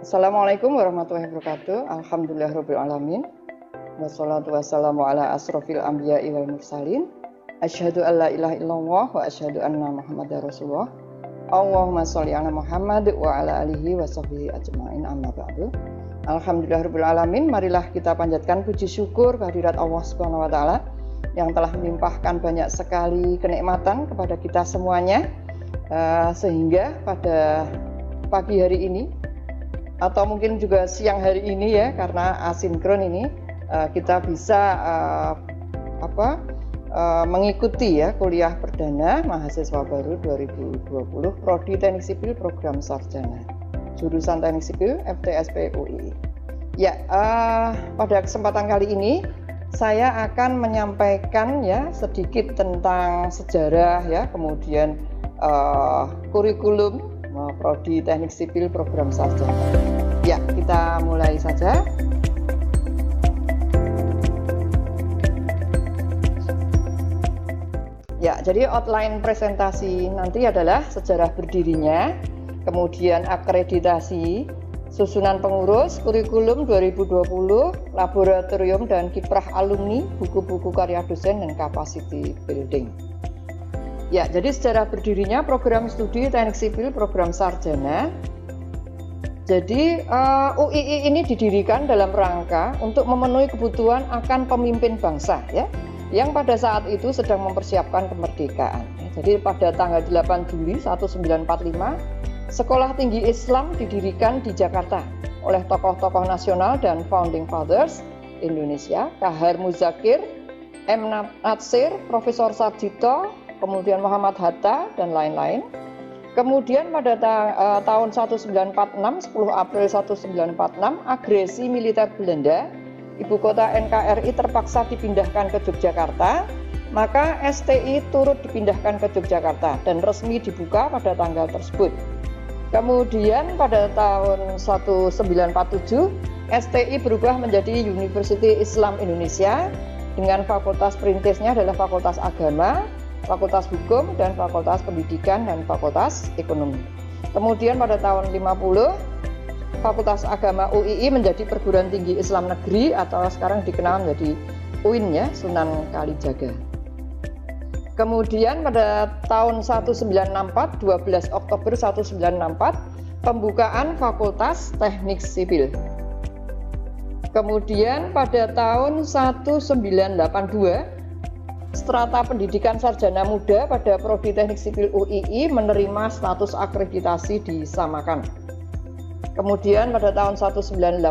Assalamualaikum warahmatullahi wabarakatuh. Alhamdulillahirabbil alamin. Wassalatu wassalamu ala asrofil anbiya'i wal mursalin. Asyhadu an la ilaha illallah wa asyhadu anna Muhammadar Rasulullah. Allahumma sholli ala Muhammad wa ala alihi wa sahbihi ajmain, amma ba'du. Alhamdulillahirabbil alamin. Marilah kita panjatkan puji syukur kehadirat Allah Subhanahu wa taala yang telah melimpahkan banyak sekali kenikmatan kepada kita semuanya, sehingga pada pagi hari ini atau mungkin juga siang hari ini ya, karena asinkron ini kita bisa mengikuti ya kuliah perdana mahasiswa baru 2020 Prodi Teknik Sipil Program Sarjana jurusan Teknik Sipil FTSP UII. Ya, pada kesempatan kali ini saya akan menyampaikan ya sedikit tentang sejarah ya, kemudian kurikulum Prodi Teknik Sipil Program Sarjana. Ya, kita mulai saja. Ya, jadi outline presentasi nanti adalah sejarah berdirinya, kemudian akreditasi, susunan pengurus, kurikulum 2020, laboratorium dan kiprah alumni, buku-buku karya dosen dan capacity building. Ya, jadi sejarah berdirinya program studi Teknik Sipil Program Sarjana. Jadi UII ini didirikan dalam rangka untuk memenuhi kebutuhan akan pemimpin bangsa ya, yang pada saat itu sedang mempersiapkan kemerdekaan. Jadi pada tanggal 8 Juli 1945, Sekolah Tinggi Islam didirikan di Jakarta oleh tokoh-tokoh nasional dan founding fathers Indonesia, Kahar Muzakir, M. Natsir, Profesor Sarjito, kemudian Muhammad Hatta dan lain-lain. Kemudian pada tahun 1946, 10 April 1946, agresi militer Belanda, ibu kota NKRI terpaksa dipindahkan ke Yogyakarta, maka STI turut dipindahkan ke Yogyakarta dan resmi dibuka pada tanggal tersebut. Kemudian pada tahun 1947, STI berubah menjadi University Islam Indonesia dengan fakultas perintisnya adalah Fakultas Agama, Fakultas Hukum, dan Fakultas Pendidikan dan Fakultas Ekonomi. Kemudian pada tahun 50, Fakultas Agama UII menjadi Perguruan Tinggi Islam Negeri atau sekarang dikenal menjadi UIN ya, Sunan Kalijaga. Kemudian pada tahun 1964, 12 Oktober 1964, pembukaan Fakultas Teknik Sipil. Kemudian pada tahun 1982, Strata Pendidikan Sarjana Muda pada Prodi Teknik Sipil UII menerima status akreditasi disamakan. Kemudian pada tahun 1985,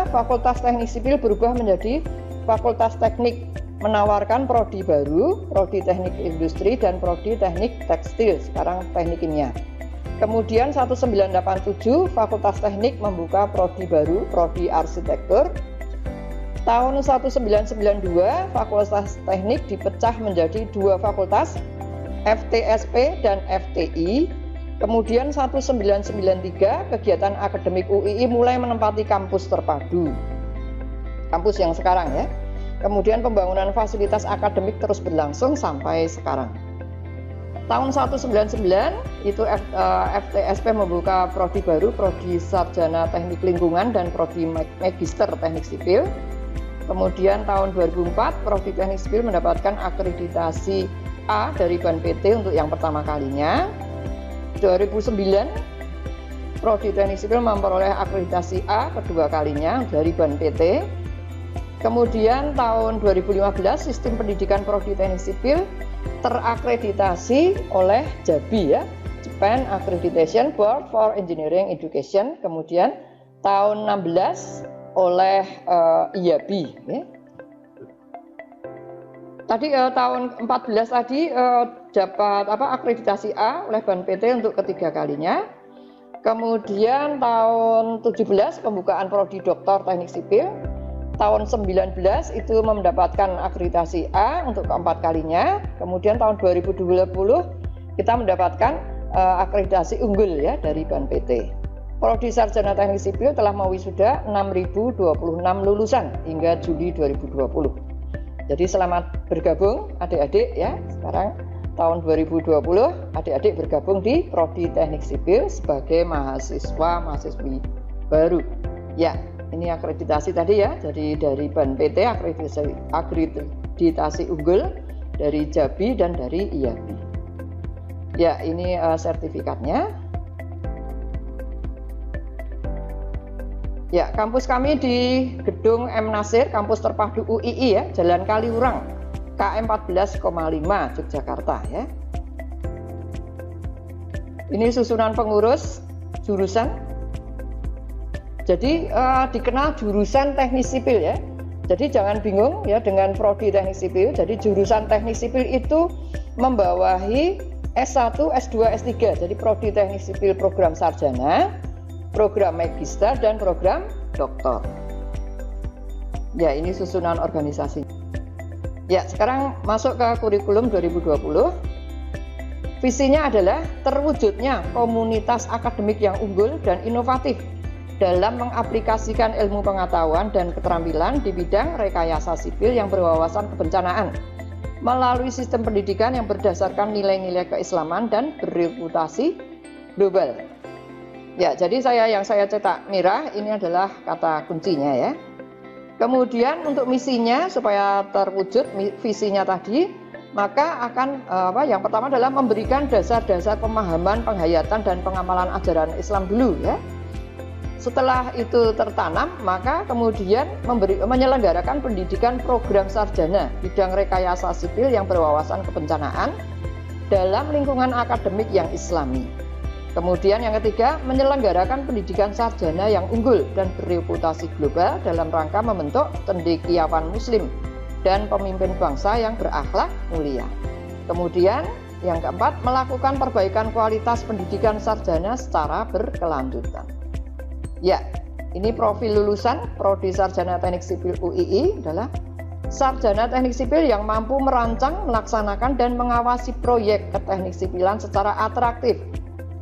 Fakultas Teknik Sipil berubah menjadi Fakultas Teknik, menawarkan prodi baru, Prodi Teknik Industri dan Prodi Teknik Tekstil, sekarang Teknik Kimia. Kemudian 1987, Fakultas Teknik membuka prodi baru, Prodi Arsitektur. Tahun 1992, Fakultas Teknik dipecah menjadi dua fakultas, FTSP dan FTI. Kemudian 1993, kegiatan akademik UII mulai menempati kampus terpadu, kampus yang sekarang ya. Kemudian pembangunan fasilitas akademik terus berlangsung sampai sekarang. Tahun 1999 itu FTSP membuka prodi baru, Prodi Sarjana Teknik Lingkungan dan Prodi Magister Teknik Sipil. Kemudian tahun 2004, Prodi Teknik Sipil mendapatkan akreditasi A dari BAN PT untuk yang pertama kalinya. 2009, Prodi Teknik Sipil memperoleh akreditasi A kedua kalinya dari BAN PT. Kemudian tahun 2015, sistem pendidikan Prodi Teknik Sipil terakreditasi oleh JABI ya, Japan Accreditation Board for Engineering Education. Kemudian tahun 16 oleh IABI ya. Tadi tahun 14 tadi dapat akreditasi A oleh BAN PT untuk ketiga kalinya. Kemudian tahun 17 pembukaan prodi Doktor Teknik Sipil. Tahun 19 itu mendapatkan akreditasi A untuk keempat kalinya. Kemudian tahun 2020 kita mendapatkan akreditasi unggul ya dari BAN PT. Prodi Sarjana Teknik Sipil telah mewisuda 6.026 lulusan hingga Juli 2020. Jadi selamat bergabung adik-adik ya. Sekarang tahun 2020 adik-adik bergabung di Prodi Teknik Sipil sebagai mahasiswa-mahasiswi baru. Ya, ini akreditasi tadi ya, jadi dari BAN PT akreditasi unggul, dari JABI dan dari IABI. Ya, ini sertifikatnya. Ya, kampus kami di Gedung M. Nasir, kampus terpadu UII ya, Jalan Kaliurang, KM 14,5 Yogyakarta ya. Ini susunan pengurus jurusan. Jadi dikenal jurusan teknik sipil ya. Jadi jangan bingung ya dengan prodi teknik sipil. Jadi jurusan teknik sipil itu membawahi S1, S2, S3. Jadi prodi teknik sipil program sarjana, program magister, dan program doktor. Ya, ini susunan organisasi. Ya, sekarang masuk ke kurikulum 2020. Visinya adalah terwujudnya komunitas akademik yang unggul dan inovatif dalam mengaplikasikan ilmu pengetahuan dan keterampilan di bidang rekayasa sipil yang berwawasan kebencanaan melalui sistem pendidikan yang berdasarkan nilai-nilai keislaman dan bereputasi global. Ya, jadi yang saya cetak merah ini adalah kata kuncinya ya. Kemudian untuk misinya supaya terwujud visinya tadi, maka akan yang pertama adalah memberikan dasar-dasar pemahaman, penghayatan dan pengamalan ajaran Islam dulu ya. Setelah itu tertanam, maka kemudian menyelenggarakan pendidikan program sarjana bidang rekayasa sipil yang berwawasan kebencanaan dalam lingkungan akademik yang Islami. Kemudian yang ketiga, menyelenggarakan pendidikan sarjana yang unggul dan bereputasi global dalam rangka membentuk cendekiawan muslim dan pemimpin bangsa yang berakhlak mulia. Kemudian yang keempat, melakukan perbaikan kualitas pendidikan sarjana secara berkelanjutan. Ya, ini profil lulusan Prodi Sarjana Teknik Sipil UII adalah sarjana teknik sipil yang mampu merancang, melaksanakan dan mengawasi proyek keteknik sipilan secara atraktif.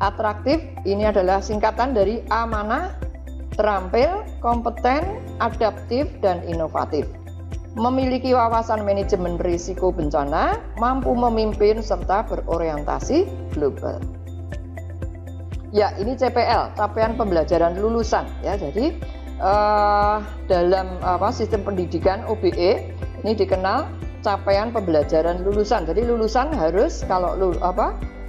Atraktif ini adalah singkatan dari amanah, terampil, kompeten, adaptif dan inovatif. Memiliki wawasan manajemen risiko bencana, mampu memimpin serta berorientasi global. Ya, ini CPL, capaian pembelajaran lulusan ya. Jadi dalam sistem pendidikan OBE ini dikenal capaian pembelajaran lulusan. Jadi lulusan harus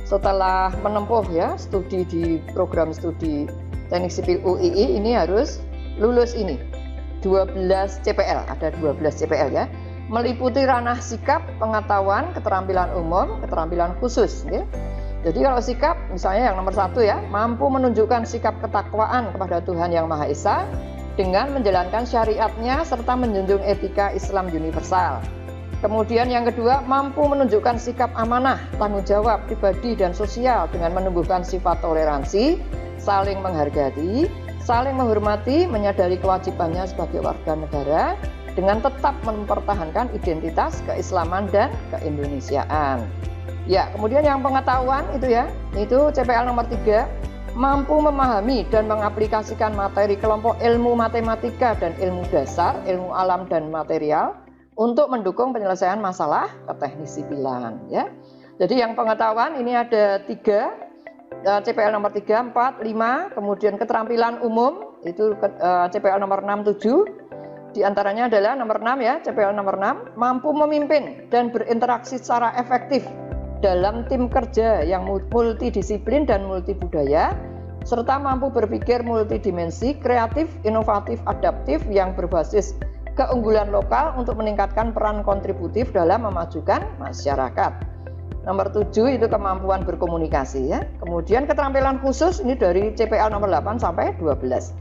setelah menempuh ya studi di program studi Teknik Sipil UII ini harus lulus ini 12 CPL, ada 12 CPL ya, meliputi ranah sikap, pengetahuan, keterampilan umum, keterampilan khusus ya. Jadi kalau sikap misalnya yang nomor 1 ya, mampu menunjukkan sikap ketakwaan kepada Tuhan Yang Maha Esa dengan menjalankan syariatnya serta menjunjung etika Islam universal. Kemudian yang kedua, mampu menunjukkan sikap amanah, tanggung jawab pribadi dan sosial dengan menumbuhkan sifat toleransi, saling menghargai, saling menghormati, menyadari kewajibannya sebagai warga negara dengan tetap mempertahankan identitas keislaman dan keindonesiaan. Ya, kemudian yang pengetahuan itu ya, itu CPL nomor 3, mampu memahami dan mengaplikasikan materi kelompok ilmu matematika dan ilmu dasar, ilmu alam dan material untuk mendukung penyelesaian masalah keteknik sipilan ya. Jadi yang pengetahuan ini ada 3, CPL nomor 3, 4, 5, kemudian keterampilan umum itu CPL nomor 6, 7. Di antaranya adalah nomor 6 ya, CPL nomor 6, mampu memimpin dan berinteraksi secara efektif dalam tim kerja yang multidisiplin dan multibudaya, serta mampu berpikir multidimensi, kreatif, inovatif, adaptif yang berbasis keunggulan lokal untuk meningkatkan peran kontributif dalam memajukan masyarakat. Nomor 7 itu kemampuan berkomunikasi ya. Kemudian keterampilan khusus ini dari CPL nomor 8 sampai 12.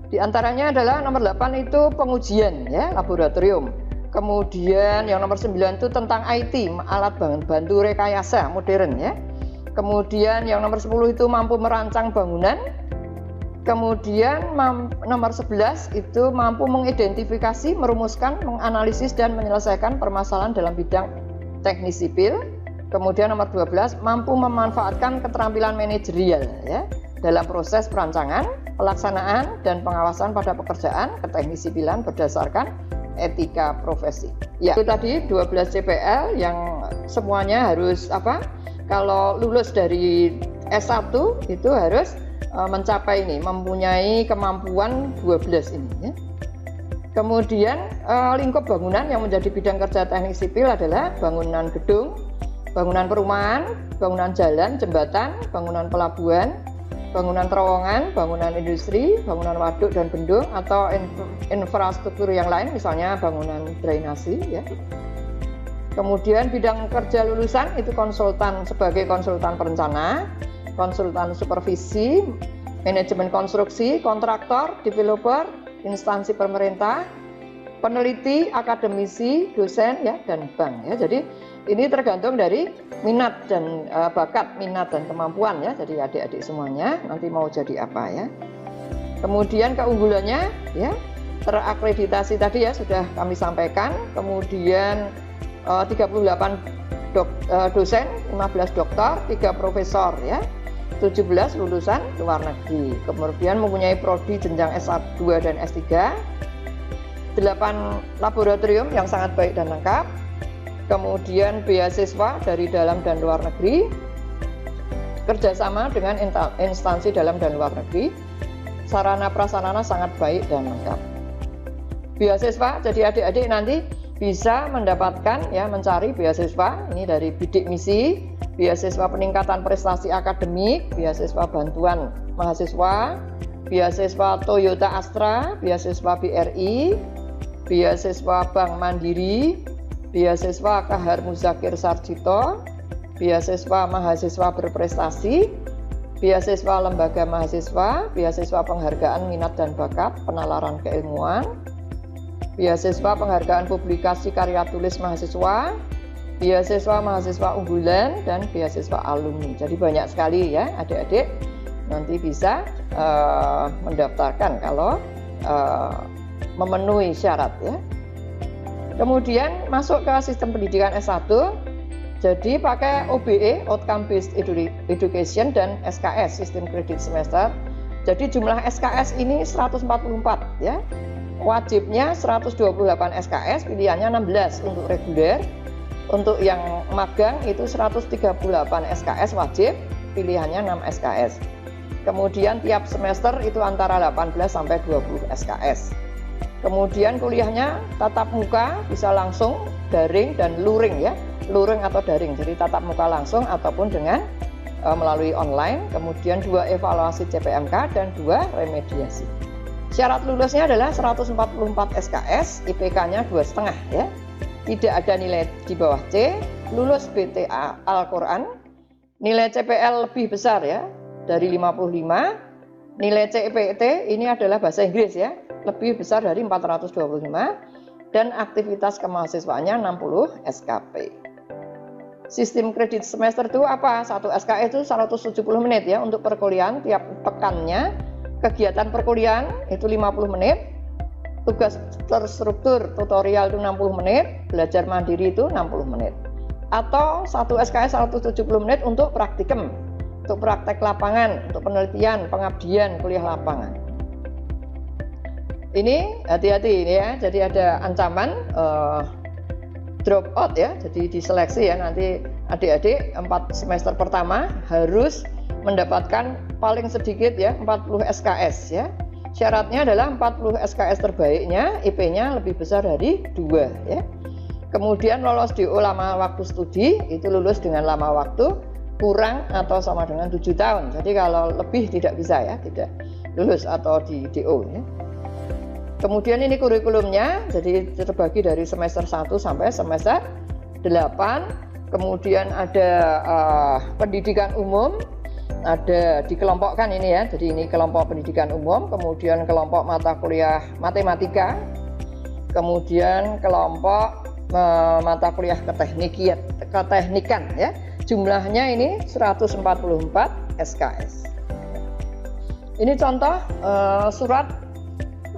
Di antaranya adalah nomor 8 itu pengujian ya, laboratorium. Kemudian yang nomor 9 itu tentang IT, alat bantu rekayasa modern ya. Kemudian yang nomor 10 itu mampu merancang bangunan. Kemudian nomor 11 itu mampu mengidentifikasi, merumuskan, menganalisis dan menyelesaikan permasalahan dalam bidang teknik sipil. Kemudian nomor 12 mampu memanfaatkan keterampilan manajerial ya dalam proses perancangan, pelaksanaan dan pengawasan pada pekerjaan keteknik sipilan berdasarkan etika profesi. Ya, itu tadi 12 CPL yang semuanya harus kalau lulus dari S1 itu harus mencapai ini, mempunyai kemampuan 12 ini ya. Kemudian lingkup bangunan yang menjadi bidang kerja teknik sipil adalah bangunan gedung, bangunan perumahan, bangunan jalan, jembatan, bangunan pelabuhan, bangunan terowongan, bangunan industri, bangunan waduk dan bendung, atau infrastruktur yang lain, misalnya bangunan drainasi ya. Kemudian bidang kerja lulusan itu konsultan sebagai konsultan perencana, konsultan supervisi, manajemen konstruksi, kontraktor, developer, instansi pemerintah, peneliti, akademisi, dosen ya, dan bank ya. Jadi ini tergantung dari minat dan bakat, minat dan kemampuan ya. Jadi adik-adik semuanya nanti mau jadi apa ya. Kemudian keunggulannya ya, terakreditasi tadi ya sudah kami sampaikan. Kemudian 38 dosen, 15 doktor, 3 profesor ya, 17 lulusan luar negeri. Kemudian mempunyai prodi jenjang S2 dan S3, 8 laboratorium yang sangat baik dan lengkap. Kemudian beasiswa dari dalam dan luar negeri, kerjasama dengan instansi dalam dan luar negeri, sarana prasarana sangat baik dan lengkap. Beasiswa, jadi adik-adik nanti bisa mendapatkan ya, mencari beasiswa ini dari bidik misi, beasiswa peningkatan prestasi akademik, beasiswa bantuan mahasiswa, beasiswa Toyota Astra, beasiswa BRI, beasiswa Bank Mandiri, beasiswa Kahar Muzakir Sarjito, beasiswa mahasiswa berprestasi, beasiswa lembaga mahasiswa, beasiswa penghargaan minat dan bakat penalaran keilmuan, beasiswa penghargaan publikasi karya tulis mahasiswa, beasiswa mahasiswa unggulan, dan beasiswa alumni. Jadi banyak sekali ya adik-adik nanti bisa mendaftarkan kalau memenuhi syarat ya. Kemudian masuk ke sistem pendidikan S1, jadi pakai OBE, Outcome Based Education, dan SKS, sistem kredit semester. Jadi jumlah SKS ini 144 ya. Wajibnya 128 SKS, pilihannya 16 untuk reguler. Untuk yang magang itu 138 SKS wajib, pilihannya 6 SKS. Kemudian tiap semester itu antara 18 sampai 20 SKS. Kemudian kuliahnya tatap muka, bisa langsung, daring, dan luring ya. Luring atau daring, jadi tatap muka langsung ataupun dengan melalui online. Kemudian 2 evaluasi CPMK dan 2 remediasi. Syarat lulusnya adalah 144 SKS, IPK-nya 2,5 ya. Tidak ada nilai di bawah C, lulus BTA Al-Quran, nilai CPL lebih besar ya, dari 55, nilai CPT ini adalah bahasa Inggris ya, lebih besar dari 425, dan aktivitas kemahasiswaannya 60 SKP. Sistem kredit semester itu apa? 1 SKS itu 170 menit ya untuk perkuliahan tiap pekannya. Kegiatan perkuliahan itu 50 menit, tugas terstruktur tutorial itu 60 menit, belajar mandiri itu 60 menit. Atau 1 SKS 170 menit untuk praktikum, untuk praktek lapangan, untuk penelitian, pengabdian, kuliah lapangan. Ini hati-hati ini ya, jadi ada ancaman drop out ya, jadi diseleksi ya, nanti adik-adik 4 semester pertama harus mendapatkan paling sedikit ya 40 SKS ya. Syaratnya adalah 40 SKS terbaiknya IP-nya lebih besar dari 2 ya. Kemudian lolos DO lama waktu studi itu lulus dengan lama waktu kurang atau sama dengan 7 tahun. Jadi kalau lebih tidak bisa ya, tidak lulus atau di DO ya. Kemudian ini kurikulumnya, jadi terbagi dari semester 1 sampai semester 8. Kemudian ada pendidikan umum, ada dikelompokkan ini ya, jadi ini kelompok pendidikan umum, kemudian kelompok mata kuliah matematika, kemudian kelompok mata kuliah keteknikan ya. Jumlahnya ini 144 SKS. Ini contoh surat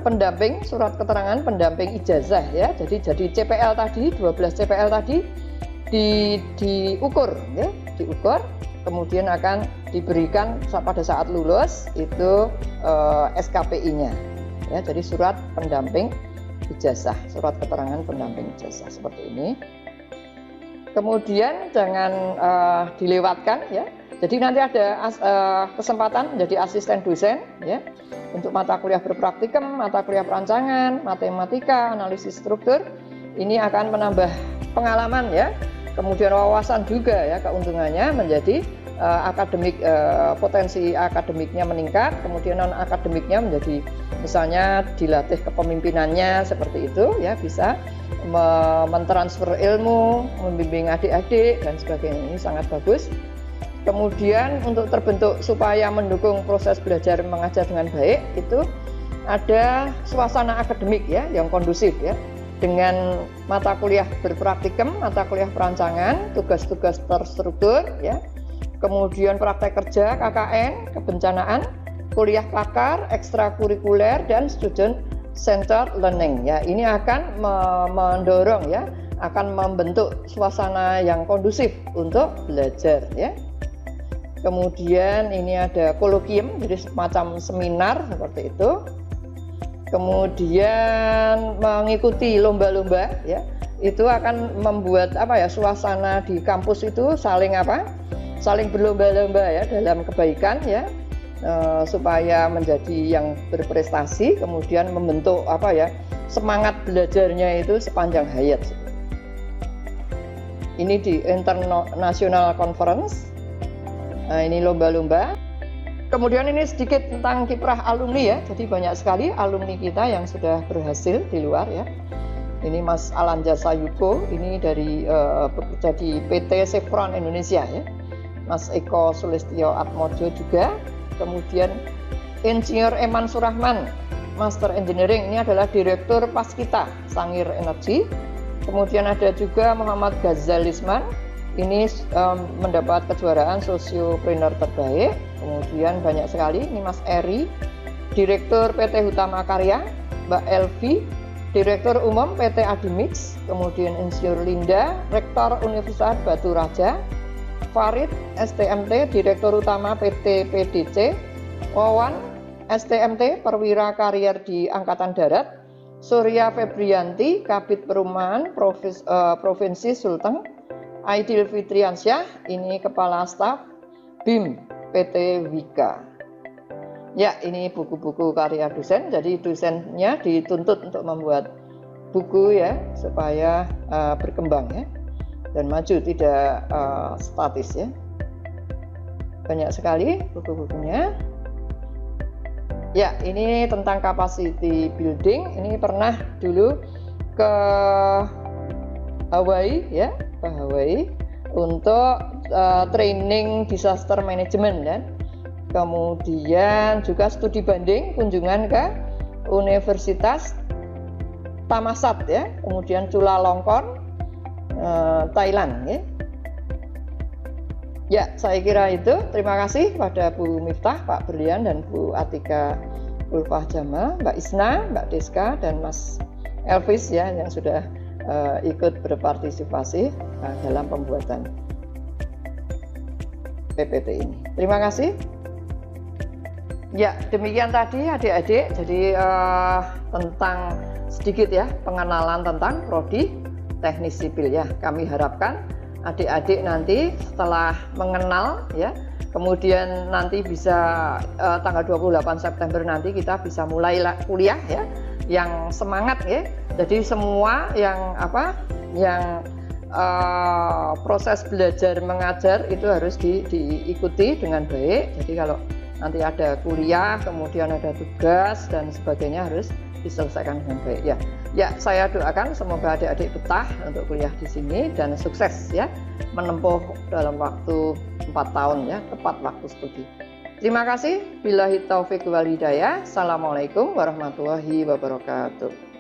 pendamping, surat keterangan pendamping ijazah ya. Jadi CPL tadi, 12 CPL tadi diukur ya, diukur, kemudian akan diberikan pada saat lulus itu SKPI-nya ya. Jadi surat pendamping ijazah, surat keterangan pendamping ijazah seperti ini. Kemudian jangan dilewatkan ya. Jadi nanti ada kesempatan menjadi asisten dosen ya untuk mata kuliah berpraktikum, mata kuliah perancangan, matematika, analisis struktur. Ini akan menambah pengalaman ya. Kemudian wawasan juga ya, keuntungannya menjadi akademik, potensi akademiknya meningkat, kemudian non akademiknya menjadi misalnya dilatih kepemimpinannya seperti itu ya, bisa mentransfer ilmu, membimbing adik-adik dan sebagainya. Ini sangat bagus. Kemudian untuk terbentuk supaya mendukung proses belajar mengajar dengan baik itu ada suasana akademik ya yang kondusif ya, dengan mata kuliah berpraktikum, mata kuliah perancangan, tugas-tugas terstruktur ya. Kemudian praktek kerja, KKN, kebencanaan, kuliah pakar, ekstrakurikuler dan student centered learning ya. Ini akan mendorong ya, akan membentuk suasana yang kondusif untuk belajar ya. Kemudian ini ada kolokium, jadi semacam seminar seperti itu. Kemudian mengikuti lomba-lomba ya, itu akan membuat suasana di kampus itu saling berlomba-lomba ya dalam kebaikan ya, supaya menjadi yang berprestasi, kemudian membentuk semangat belajarnya itu sepanjang hayat. Ini di International Conference. Nah, ini lomba-lomba. Kemudian ini sedikit tentang kiprah alumni ya. Jadi banyak sekali alumni kita yang sudah berhasil di luar ya. Ini Mas Alanja Sayuko, ini dari bekerja di PT Chevron Indonesia ya. Mas Eko Sulistyo Atmojo juga. Kemudian Insinyur Eman Surahman, Master Engineering, ini adalah Direktur Paskita Sangir Energy. Kemudian ada juga Muhammad Ghazalisman, ini mendapat kejuaraan sosiopreneur terbaik. Kemudian banyak sekali, ini Mas Eri, Direktur PT Hutama Karya, Mbak Elvi, Direktur Umum PT Adimix, kemudian Insinyur Linda, Rektor Universitas Batu Raja, Farid, STMT, Direktur Utama PT PDC, Wawan, STMT, Perwira Karier di Angkatan Darat, Surya Febrianti, Kabid Perumahan Provinsi Sulteng, Aidil Fitriansyah, ini Kepala Staf BIM PT Wika. Ya, ini buku-buku karya dosen, jadi dosennya dituntut untuk membuat buku ya, supaya berkembang ya, dan maju, tidak statis ya. Banyak sekali buku-bukunya. Ya, ini tentang capacity building, ini pernah dulu ke Hawaii ya, ke Hawaii untuk training disaster management dan kemudian juga studi banding kunjungan ke Universitas Thammasat ya, kemudian Chulalongkorn, Thailand ya. Ya, saya kira itu. Terima kasih pada Bu Miftah, Pak Berlian, dan Bu Atika Ulfah Jamal, Mbak Isna, Mbak Deska, dan Mas Elvis ya yang sudah ikut berpartisipasi dalam pembuatan PPT ini. Terima kasih. Ya, demikian tadi adik-adik. Jadi tentang sedikit ya pengenalan tentang prodi teknik sipil ya. Kami harapkan adik-adik nanti setelah mengenal ya, kemudian nanti bisa tanggal 28 September nanti kita bisa mulai kuliah ya, yang semangat ya. Jadi semua yang proses belajar mengajar itu harus diikuti dengan baik. Jadi kalau nanti ada kuliah, kemudian ada tugas dan sebagainya harus diselesaikan dengan baik ya. Ya, saya doakan semoga adik-adik betah untuk kuliah di sini dan sukses ya, menempuh dalam waktu 4 tahun ya, tepat waktu studi. Terima kasih. Billahi taufik wal hidayah. Assalamualaikum warahmatullahi wabarakatuh.